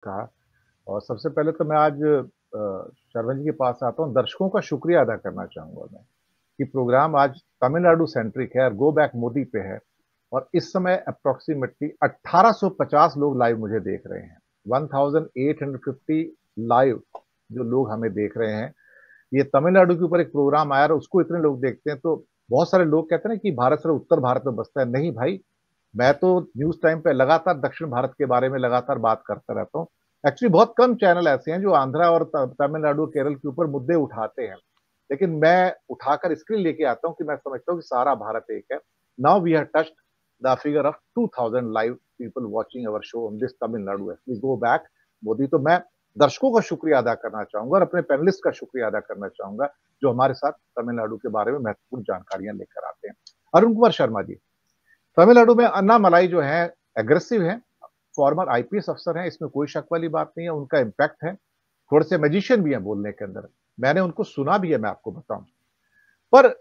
कहा। और सबसे पहले तो मैं आज शरवण जी के पास आता हूँ, दर्शकों का शुक्रिया अदा करना चाहूँगा मैं, कि प्रोग्राम आज तमिलनाडु सेंट्रिक है और गो बैक मोदी पे है। और इस समय अप्रॉक्सिमेटली 1850 लोग लाइव मुझे देख रहे हैं। 1850 लाइव जो लोग हमें देख रहे हैं। ये तमिलनाडु के ऊपर एक प्रोग्राम आया और उसको इतने लोग देखते हैं, तो बहुत सारे लोग कहते हैं ना कि भारत सिर्फ उत्तर भारत में बसता है। नहीं भाई, मैं तो न्यूज टाइम पे लगातार दक्षिण भारत के बारे में लगातार बात करता रहता हूँ। एक्चुअली बहुत कम चैनल ऐसे हैं जो आंध्रा और तमिलनाडु केरल के ऊपर मुद्दे उठाते हैं, लेकिन मैं उठाकर इसके लिए लेके आता हूँ कि मैं समझता हूँ कि सारा भारत एक है। Now we have touched the figure of 2000 live people watching our show on this Tamil Nadu go back Modi. तो मैं दर्शकों का शुक्रिया अदा करना चाहूंगा और अपने पैनलिस्ट का शुक्रिया अदा करना चाहूंगा जो हमारे साथ तमिलनाडु के बारे में महत्वपूर्ण जानकारियां लेकर आते हैं। अरुण कुमार शर्मा जी, तमिलनाडु में अन्नामलाई जो है एग्रेसिव है, फॉर्मर आईपीएस अफसर हैं, इसमें कोई शक वाली बात नहीं है। उनका इम्पैक्ट है, थोड़े से मैजिशियन भी हैं बोलने के अंदर, मैंने उनको सुना भी है, मैं आपको बताऊं। पर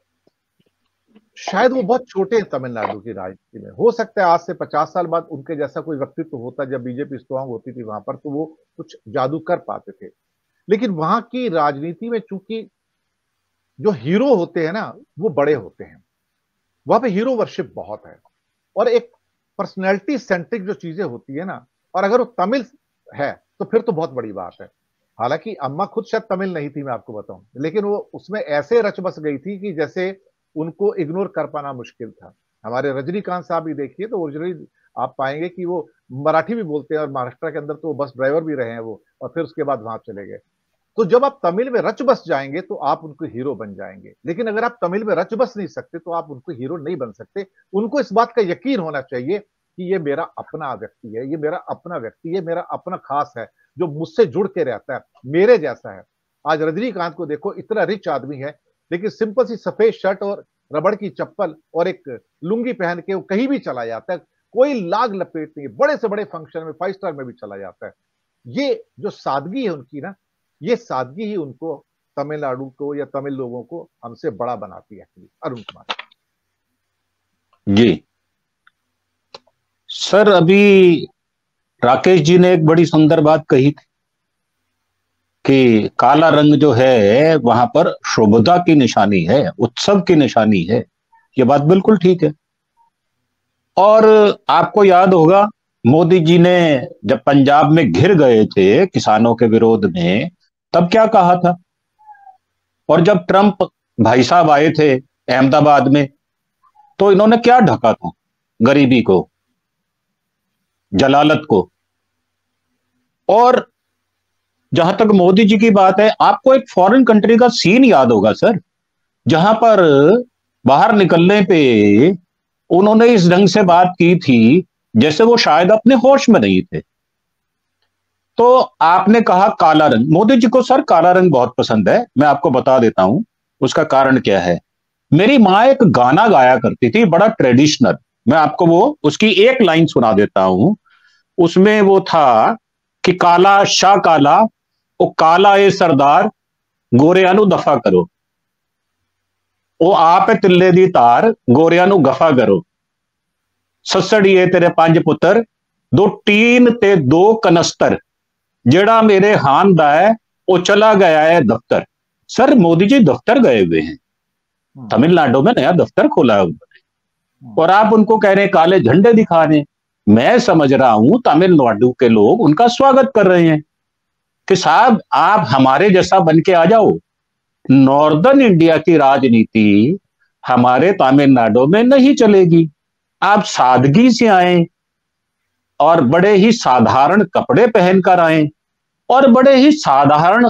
शायद वो बहुत छोटे हैं तमिलनाडु की राजनीति में। हो सकता है आज से 50 साल बाद उनके जैसा कोई व्यक्तित्व होता, जब बीजेपी स्ट्रांग होती थी वहां पर, तो वो कुछ जादू कर पाते थे। लेकिन वहां की राजनीति में चूंकि जो हीरो होते हैं ना, वो बड़े होते हैं, वहां पे हीरो वर्शिप बहुत है और एक पर्सनैलिटी सेंट्रिक जो चीजें होती है ना, और अगर वो तमिल है तो फिर तो बहुत बड़ी बात है। हालांकि अम्मा खुद शायद तमिल नहीं थी, मैं आपको बताऊं, लेकिन वो उसमें ऐसे रच बस गई थी कि जैसे उनको इग्नोर कर पाना मुश्किल था। हमारे रजनीकांत साहब भी देखिए तो ओरिजिनली आप पाएंगे कि वो मराठी भी बोलते हैं और महाराष्ट्र के अंदर तो बस ड्राइवर भी रहे हैं वो, और फिर उसके बाद वहां चले गए। तो जब आप तमिल में रच बस जाएंगे तो आप उनको हीरो बन जाएंगे, लेकिन अगर आप तमिल में रच बस नहीं सकते तो आप उनको हीरो नहीं बन सकते। उनको इस बात का यकीन होना चाहिए कि ये मेरा अपना व्यक्ति है, ये मेरा अपना व्यक्ति, ये मेरा अपना खास है, जो मुझसे जुड़ के रहता है, मेरे जैसा है। आज रजनीकांत को देखो, इतना रिच आदमी है, लेकिन सिंपल सी सफेद शर्ट और रबड़ की चप्पल और एक लुंगी पहन के वो कहीं भी चला जाता है, कोई लाग लपेट नहीं, बड़े से बड़े फंक्शन में 5 स्टार में भी चला जाता है। ये जो सादगी है उनकी ना, ये सादगी ही उनको, तमिलनाडु को या तमिल लोगों को हमसे बड़ा बनाती है। अरुण कुमार जी सर, अभी राकेश जी ने एक बड़ी सुंदर बात कही थी कि काला रंग जो है वहां पर शुभता की निशानी है, उत्सव की निशानी है। ये बात बिल्कुल ठीक है। और आपको याद होगा मोदी जी ने जब पंजाब में घिर गए थे किसानों के विरोध में, तब क्या कहा था। और जब ट्रंप भाई साहब आए थे अहमदाबाद में, तो इन्होंने क्या ढका था, गरीबी को, जलालत को। और जहां तक मोदी जी की बात है, आपको एक फॉरेन कंट्री का सीन याद होगा सर, जहां पर बाहर निकलने पे उन्होंने इस ढंग से बात की थी जैसे वो शायद अपने होश में नहीं थे। तो आपने कहा काला रंग, मोदी जी को सर काला रंग बहुत पसंद है। मैं आपको बता देता हूं उसका कारण क्या है। मेरी माँ एक गाना गाया करती थी, बड़ा ट्रेडिशनल। मैं आपको वो उसकी एक लाइन सुना देता हूं। उसमें वो था कि काला शाह काला, ओ काला ए सरदार, गोरियां नू दफा करो। ओ आप तिल्ले दी तार, गोरियां नू गफा करो। ससड़िए तेरे 5 पुत्र, 2 टीन ते 2 कनस्तर, जेड़ा मेरे हान दा है वो चला गया है दफ्तर। सर मोदी जी दफ्तर गए हुए हैं, तमिलनाडु में नया दफ्तर खोला है उन्होंने, और आप उनको कह रहे हैं काले झंडे दिखा रहे हैं। मैं समझ रहा हूं तमिलनाडु के लोग उनका स्वागत कर रहे हैं कि साहब आप हमारे जैसा बन के आ जाओ। नॉर्दर्न इंडिया की राजनीति हमारे तमिलनाडु में नहीं चलेगी। आप सादगी से आए और बड़े ही साधारण कपड़े पहनकर आए, और बड़े ही साधारण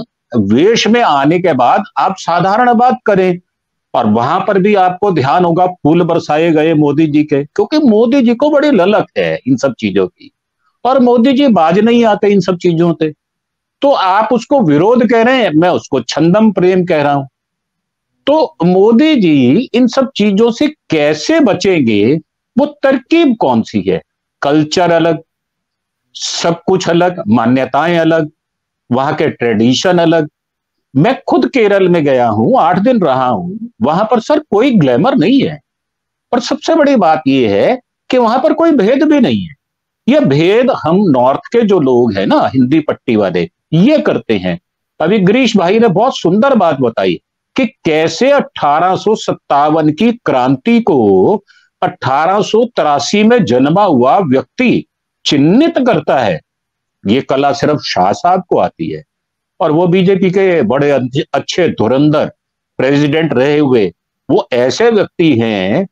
वेश में आने के बाद आप साधारण बात करें। और वहां पर भी आपको ध्यान होगा फूल बरसाए गए मोदी जी के, क्योंकि मोदी जी को बड़ी ललक है इन सब चीजों की, और मोदी जी बाज नहीं आते इन सब चीजों से। तो आप उसको विरोध कह रहे हैं, मैं उसको छंदम प्रेम कह रहा हूं। तो मोदी जी इन सब चीजों से कैसे बचेंगे, वो तरकीब कौन सी है। कल्चर अलग, सब कुछ अलग, मान्यताएं अलग, वहां के ट्रेडिशन अलग। मैं खुद केरल में गया हूं, 8 दिन रहा हूं, वहां पर सर कोई ग्लैमर नहीं है। और सबसे बड़ी बात यह है कि वहां पर कोई भेद भी नहीं है। ये भेद हम नॉर्थ के जो लोग हैं ना, हिंदी पट्टी वाले, ये करते हैं। अभी गिरीश भाई ने बहुत सुंदर बात बताई कि कैसे 1857 की क्रांति को 1883 में जन्मा हुआ व्यक्ति चिन्हित करता है। ये कला सिर्फ शाह साहब को आती है, और वो बीजेपी के बड़े अच्छे धुरंधर प्रेसिडेंट रहे हुए वो ऐसे व्यक्ति हैं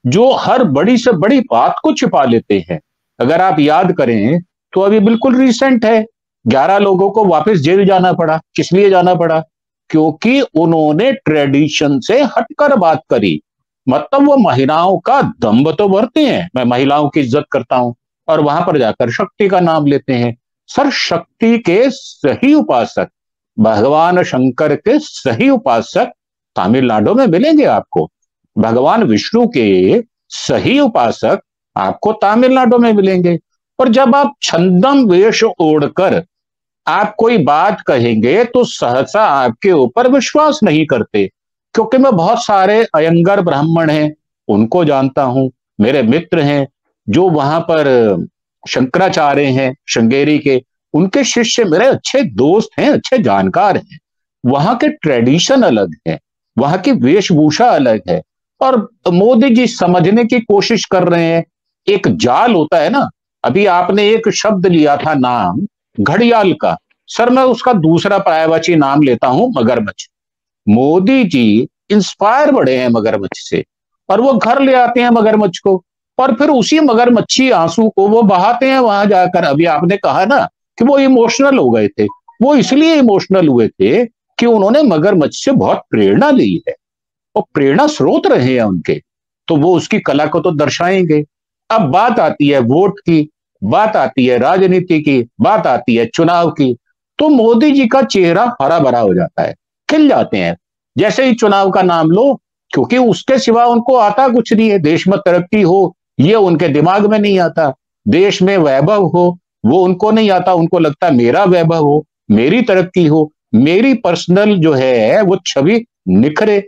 जो हर बड़ी से बड़ी बात को छिपा लेते हैं। अगर आप याद करें तो अभी बिल्कुल रिसेंट है, 11 लोगों को वापस जेल जाना पड़ा। किस लिए जाना पड़ा? क्योंकि उन्होंने ट्रेडिशन से हटकर बात करी। मतलब वो महिलाओं का दम्भ तो भरते हैं, मैं महिलाओं की इज्जत करता हूं, और वहां पर जाकर शक्ति का नाम लेते हैं। सर, शक्ति के सही उपासक, भगवान शंकर के सही उपासक तमिलनाडु में मिलेंगे आपको। भगवान विष्णु के सही उपासक आपको तमिलनाडु में मिलेंगे। और जब आप छंदम वेश ओढ़कर आप कोई बात कहेंगे तो सहसा आपके ऊपर विश्वास नहीं करते। क्योंकि मैं बहुत सारे अयंगर ब्राह्मण हैं, उनको जानता हूं, मेरे मित्र हैं जो वहां पर शंकराचार्य हैं श्रृंगेरी के, उनके शिष्य मेरे अच्छे दोस्त हैं, अच्छे जानकार हैं। वहां के ट्रेडिशन अलग है, वहां की वेशभूषा अलग है। और मोदी जी समझने की कोशिश कर रहे हैं। एक जाल होता है ना, अभी आपने एक शब्द लिया था नाम घड़ियाल का, सर मैं उसका दूसरा पर्यायवाची नाम लेता हूं मगरमच्छ। मोदी जी इंस्पायर बड़े हैं मगरमच्छ से, और वो घर ले आते हैं मगरमच्छ को, और फिर उसी मगरमच्छी आंसू को वो बहाते हैं वहां जाकर। अभी आपने कहा ना कि वो इमोशनल हो गए थे, वो इसलिए इमोशनल हुए थे कि उन्होंने मगरमच्छ से बहुत प्रेरणा ली है, और प्रेरणा स्रोत रहे हैं उनके, तो वो उसकी कला को तो दर्शाएंगे। अब बात आती है वोट की, बात आती है राजनीति की, बात आती है चुनाव की, तो मोदी जी का चेहरा हरा भरा हो जाता है, खिल जाते हैं जैसे ही चुनाव का नाम लो। क्योंकि उसके सिवा उनको आता कुछ नहीं है। देश में तरक्की हो ये उनके दिमाग में नहीं आता, देश में वैभव हो वो उनको नहीं आता। उनको लगता है मेरा वैभव हो, मेरी तरक्की हो, मेरी पर्सनल जो है वो छवि निखरे।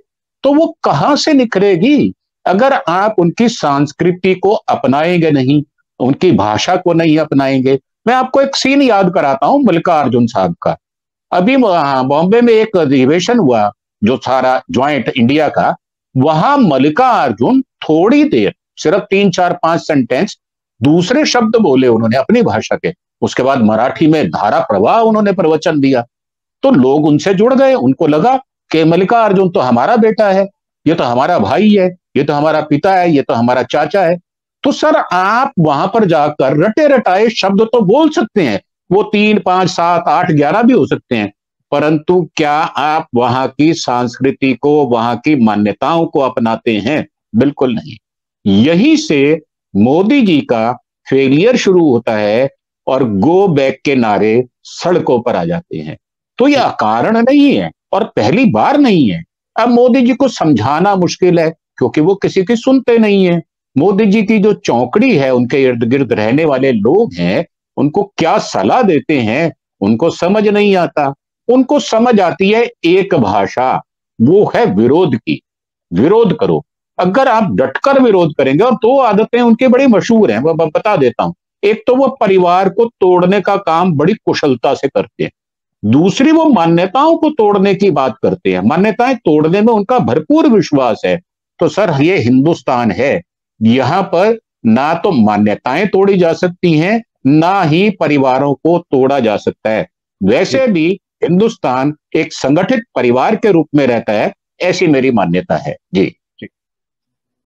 तो वो कहां से निखरेगी अगर आप उनकी संस्कृति को अपनाएंगे नहीं, उनकी भाषा को नहीं अपनाएंगे। मैं आपको एक सीन याद कराता हूं मल्लिकार्जुन साहब का। अभी बॉम्बे में एक अधिवेशन हुआ जो सारा ज्वाइंट इंडिया का, वहां मल्लिकार्जुन थोड़ी देर सिर्फ 3 4 5 सेंटेंस दूसरे शब्द बोले उन्होंने अपनी भाषा के, उसके बाद मराठी में धारा प्रवाह उन्होंने प्रवचन दिया। तो लोग उनसे जुड़ गए, उनको लगा कि मल्लिकार्जुन तो हमारा बेटा है, ये तो हमारा भाई है, ये तो हमारा पिता है, ये तो हमारा चाचा है। तो सर आप वहां पर जाकर रटे रटाए शब्द तो बोल सकते हैं, वो 3 5 7 8 11 भी हो सकते हैं, परंतु क्या आप वहां की संस्कृति को, वहां की मान्यताओं को अपनाते हैं? बिल्कुल नहीं। यही से मोदी जी का फेलियर शुरू होता है और गो बैक के नारे सड़कों पर आ जाते हैं। तो यह कारण नहीं है और पहली बार नहीं है। अब मोदी जी को समझाना मुश्किल है क्योंकि वो किसी की सुनते नहीं है। मोदी जी की जो चौकड़ी है, उनके इर्द गिर्द रहने वाले लोग हैं, उनको क्या सलाह देते हैं उनको समझ नहीं आता। उनको समझ आती है एक भाषा, वो है विरोध की। विरोध करो, अगर आप डटकर विरोध करेंगे, और 2 आदतें उनकी बड़ी मशहूर हैं, वो बता देता हूं। एक तो वो परिवार को तोड़ने का काम बड़ी कुशलता से करते हैं, दूसरी वो मान्यताओं को तोड़ने की बात करते हैं। मान्यताएं तोड़ने में उनका भरपूर विश्वास है। तो सर ये हिंदुस्तान है, यहां पर ना तो मान्यताएं तोड़ी जा सकती हैं, ना ही परिवारों को तोड़ा जा सकता है। वैसे भी हिंदुस्तान एक संगठित परिवार के रूप में रहता है, ऐसी मेरी मान्यता है जी।